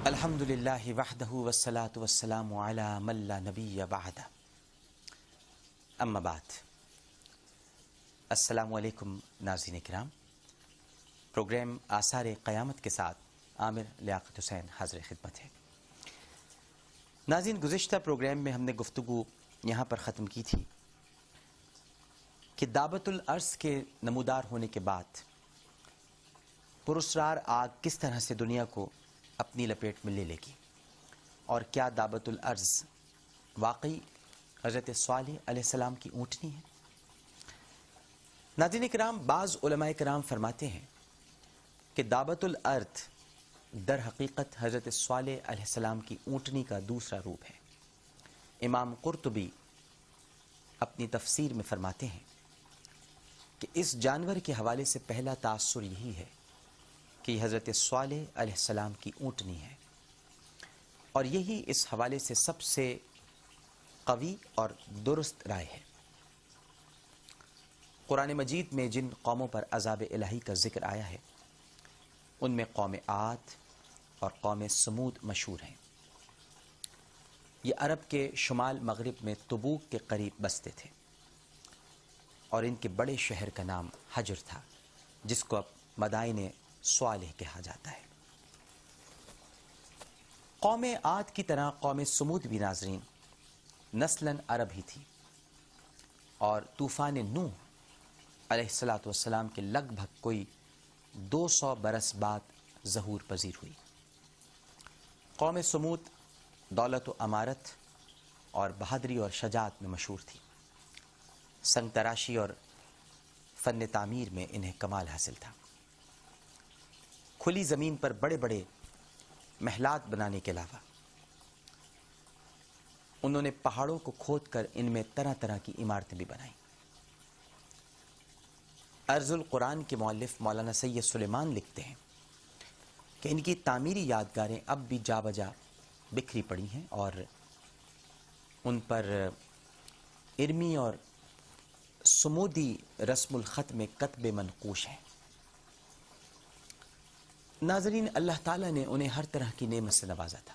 الحمد للہ وحدہ والصلاة والسلام علی من لا نبی بعدہ اما بعد۔ السلام علیکم ناظرین کرام، پروگرام آثار قیامت کے ساتھ عامر لیاقت حسین حاضر خدمت ہے۔ ناظرین، گزشتہ پروگرام میں ہم نے گفتگو یہاں پر ختم کی تھی کہ دعوت الارض کے نمودار ہونے کے بعد پراسرار آگ کس طرح سے دنیا کو اپنی لپیٹ میں لے لے گی، اور کیا دعوت الارض واقعی حضرت صالح علیہ السلام کی اونٹنی ہے؟ ناظرین کرام، بعض علماء کرام فرماتے ہیں کہ دعوت الارض در حقیقت حضرت صالح علیہ السلام کی اونٹنی کا دوسرا روپ ہے۔ امام قرطبی اپنی تفسیر میں فرماتے ہیں کہ اس جانور کے حوالے سے پہلا تاثر یہی ہے کہ یہ حضرت صالح علیہ السلام کی اونٹنی ہے، اور یہی اس حوالے سے سب سے قوی اور درست رائے ہے۔ قرآن مجید میں جن قوموں پر عذاب الہی کا ذکر آیا ہے ان میں قوم عاد اور قوم سمود مشہور ہیں۔ یہ عرب کے شمال مغرب میں تبوک کے قریب بستے تھے، اور ان کے بڑے شہر کا نام حجر تھا، جس کو اب مدائن صالح کہا جاتا ہے۔ قوم عاد کی طرح قوم سمود بھی ناظرین نسلاً عرب ہی تھی، اور طوفان نوح علیہ السلام کے لگ بھگ کوئی 200 برس بعد ظہور پذیر ہوئی۔ قوم سمود دولت و امارت اور بہادری اور شجاعت میں مشہور تھی۔ سنگ تراشی اور فن تعمیر میں انہیں کمال حاصل تھا۔ کھلی زمین پر بڑے بڑے محلات بنانے کے علاوہ انہوں نے پہاڑوں کو کھود کر ان میں طرح طرح کی عمارتیں بھی بنائیں۔ ارض القرآن کے مؤلف مولانا سید سلیمان لکھتے ہیں کہ ان کی تعمیری یادگاریں اب بھی جا بجا بکھری پڑی ہیں، اور ان پر ارمی اور سمودی رسم الخط میں کتب منقوش ہیں۔ ناظرین، اللہ تعالیٰ نے انہیں ہر طرح کی نعمت سے نوازا تھا۔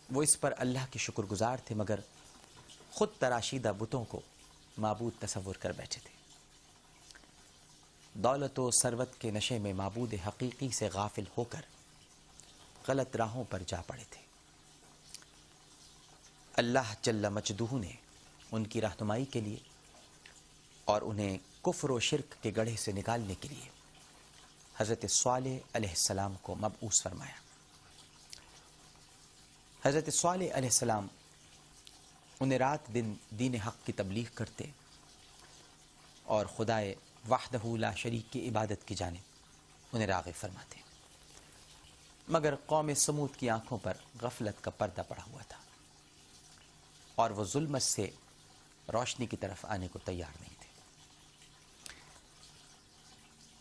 وہ اس پر اللہ کے شکر گزار تھے، مگر خود تراشیدہ بتوں کو معبود تصور کر بیٹھے تھے۔ دولت و ثروت کے نشے میں معبود حقیقی سے غافل ہو کر غلط راہوں پر جا پڑے تھے۔ اللہ جل مجدہ نے ان کی رہنمائی کے لیے اور انہیں کفر و شرک کے گڑھے سے نکالنے کے لیے حضرت صالح علیہ السلام کو مبعوث فرمایا۔ حضرت صالح علیہ السلام انہیں رات دن دین حق کی تبلیغ کرتے اور خدائے وحدہ لا شریک کی عبادت کی جانب انہیں راغب فرماتے، مگر قوم سمود کی آنکھوں پر غفلت کا پردہ پڑا ہوا تھا، اور وہ ظلمت سے روشنی کی طرف آنے کو تیار نہیں تھے۔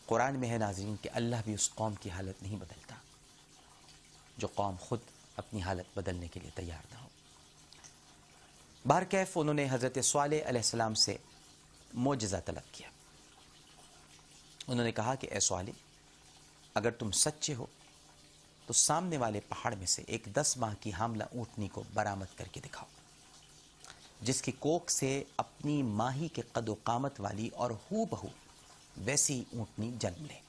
قرآن میں ہے ناظرین کہ اللہ بھی اس قوم کی حالت نہیں بدلتا جو قوم خود اپنی حالت بدلنے کے لیے تیار نہ ہو۔ بہرکیف انہوں نے حضرت صالح علیہ السلام سے معجزہ طلب کیا۔ انہوں نے کہا کہ اے صالح، اگر تم سچے ہو تو سامنے والے پہاڑ میں سے ایک 10 ماہ کی حاملہ اونٹنی کو برآمد کر کے دکھاؤ، جس کی کوکھ سے اپنی ماہی کے قد و قامت والی اور ہو بہو ویسی اونٹنی جنم لے۔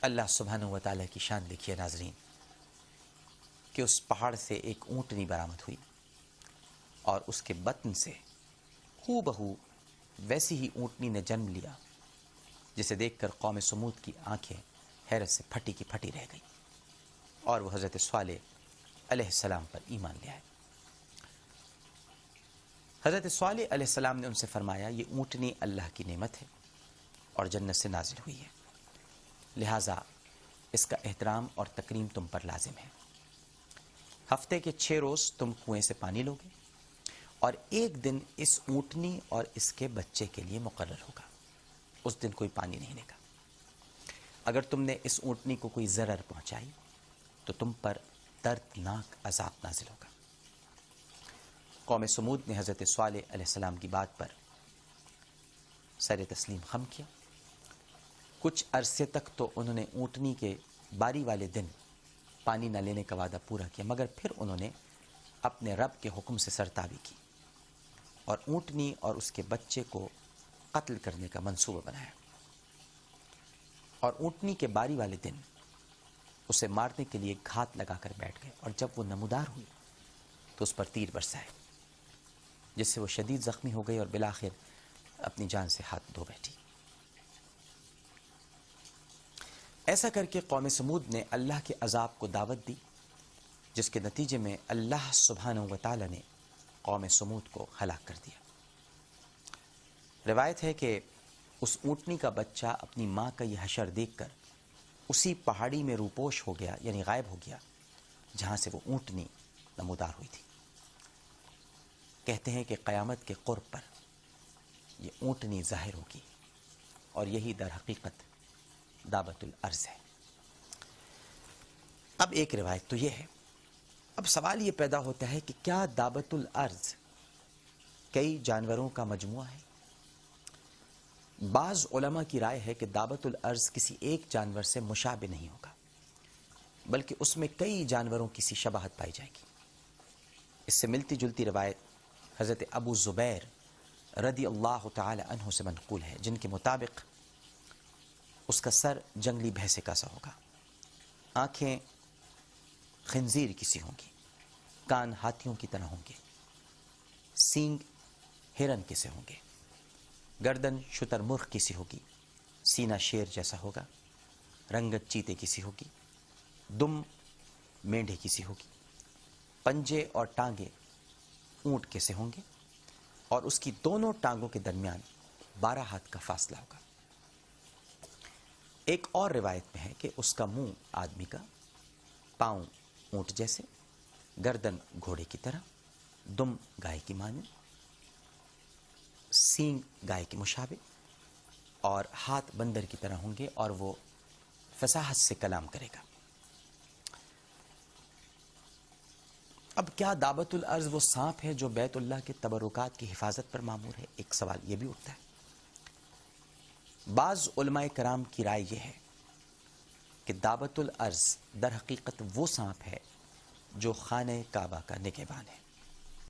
اللہ سبحانہ و تعالیٰ کی شان دیکھیے ناظرین کہ اس پہاڑ سے ایک اونٹنی برآمد ہوئی، اور اس کے بطن سے ہو بہو ویسی ہی اونٹنی نے جنم لیا، جسے دیکھ کر قوم سمود کی آنکھیں حیرت سے پھٹی کی پھٹی رہ گئی، اور وہ حضرت صالح علیہ السلام پر ایمان لے آئے۔ حضرت صالح علیہ السلام نے ان سے فرمایا، یہ اونٹنی اللہ کی نعمت ہے اور جنت سے نازل ہوئی ہے، لہٰذا اس کا احترام اور تکریم تم پر لازم ہے۔ ہفتے کے 6 روز تم کنویں سے پانی لوگے، اور ایک دن اس اونٹنی اور اس کے بچے کے لیے مقرر ہوگا، اس دن کوئی پانی نہیں لے گا۔ اگر تم نے اس اونٹنی کو کوئی ضرر پہنچائی تو تم پر دردناک عذاب نازل ہوگا۔ قوم سمود نے حضرت صالح علیہ السلام کی بات پر سر تسلیم خم کیا، کچھ عرصے تک تو انہوں نے اونٹنی کے باری والے دن پانی نہ لینے کا وعدہ پورا کیا، مگر پھر انہوں نے اپنے رب کے حکم سے سرتابی کی اور اونٹنی اور اس کے بچے کو قتل کرنے کا منصوبہ بنایا، اور اونٹنی کے باری والے دن اسے مارنے کے لیے گھات لگا کر بیٹھ گئے، اور جب وہ نمودار ہوئی تو اس پر تیر برسائے، جس سے وہ شدید زخمی ہو گئی اور بالآخر اپنی جان سے ہاتھ دھو بیٹھی۔ ایسا کر کے قوم سمود نے اللہ کے عذاب کو دعوت دی، جس کے نتیجے میں اللہ سبحانہ و تعالی نے قوم سمود کو ہلاک کر دیا۔ روایت ہے کہ اس اونٹنی کا بچہ اپنی ماں کا یہ حشر دیکھ کر اسی پہاڑی میں روپوش ہو گیا، یعنی غائب ہو گیا، جہاں سے وہ اونٹنی نمودار ہوئی تھی۔ کہتے ہیں کہ قیامت کے قرب پر یہ اونٹنی ظاہر ہوگی، اور یہی در حقیقت دابت الارض ہے۔ اب ایک روایت تو یہ ہے، اب سوال یہ پیدا ہوتا ہے کہ کیا دابت الارض کئی جانوروں کا مجموعہ ہے؟ بعض علماء کی رائے ہے کہ دابت الارض کسی ایک جانور سے مشابہ نہیں ہوگا، بلکہ اس میں کئی جانوروں کی سی شباہت پائی جائے گی۔ اس سے ملتی جلتی روایت حضرت ابو زبیر رضی اللہ تعالی عنہ سے منقول ہے، جن کے مطابق اس کا سر جنگلی بھینسے کا سا ہوگا، آنکھیں خنزیر کی سی ہوں گی، کان ہاتھیوں کی طرح ہوں گے، سینگ ہرن کے سے ہوں گے، گردن شتر مرغ کی سی ہوگی، سینہ شیر جیسا ہوگا، رنگت چیتے کی سی ہوگی، دم مینڈھے کی سی ہوگی، پنجے اور ٹانگیں اونٹ کے سے ہوں گے، اور اس کی دونوں ٹانگوں کے درمیان 12 ہاتھ کا فاصلہ ہوگا۔ ایک اور روایت میں ہے کہ اس کا منہ آدمی کا، پاؤں اونٹ جیسے، گردن گھوڑے کی طرح، دم گائے کی مانند، سینگ گائے کے مشابہ، اور ہاتھ بندر کی طرح ہوں گے، اور وہ فصاحت سے کلام کرے گا۔ اب کیا دابت الارض وہ سانپ ہے جو بیت اللہ کے تبرکات کی حفاظت پر مامور ہے؟ ایک سوال یہ بھی اٹھتا ہے۔ بعض علماء کرام کی رائے یہ ہے کہ دابت الارض در حقیقت وہ سانپ ہے جو خانہ کعبہ کا نگہبان ہے۔